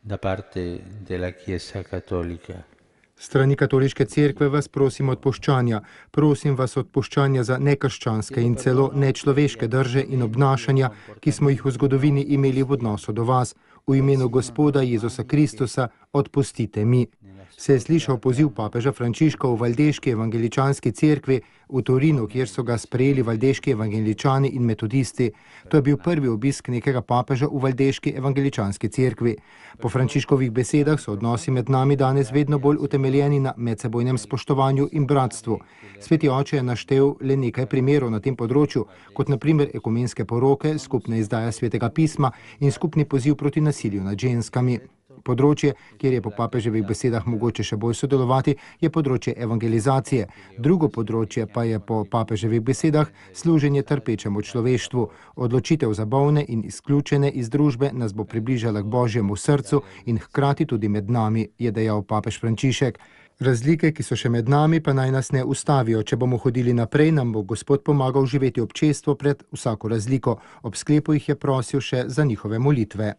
da parte della Chiesa Cattolica. Strani katoliške cerkve vas prosim odpuščanja. Prosim vas odpuščanja za nekrščanske in celo nečloveške drže in obnašanja, ki smo jih v zgodovini imeli v odnosu do vas. V imenu Gospoda Jezusa Kristusa odpustite mi. Se je slišal poziv papeža Frančiška v Valdeški evangeličanski cerkvi v Torinu, kjer so ga sprejeli valdeški evangeličani in metodisti. To je bil prvi obisk nekega papeža v Valdeški evangeličanski cerkvi. Po Frančiškovih besedah so odnosi med nami danes vedno bolj utemeljeni na medsebojnem spoštovanju in bratstvu. Sveti oče je naštel le nekaj primerov na tem področju, kot na primer ekumenske poroke, skupna izdaja svetega pisma in skupni poziv proti nasilju nad ženskami. Področje, kjer je po papeževih besedah mogoče še bolj sodelovati, je področje evangelizacije. Drugo področje pa je po papeževih besedah služenje trpečemu človeštvu. Odločitev za bolne in izključene iz družbe nas bo približala k Božjemu srcu in hkrati tudi med nami, je dejal papež Frančišek. Razlike, ki so še med nami, pa naj nas ne ustavijo. Če bomo hodili naprej, nam bo Gospod pomagal živeti občestvo pred vsako razliko. Ob sklepu jih je prosil še za njihove molitve.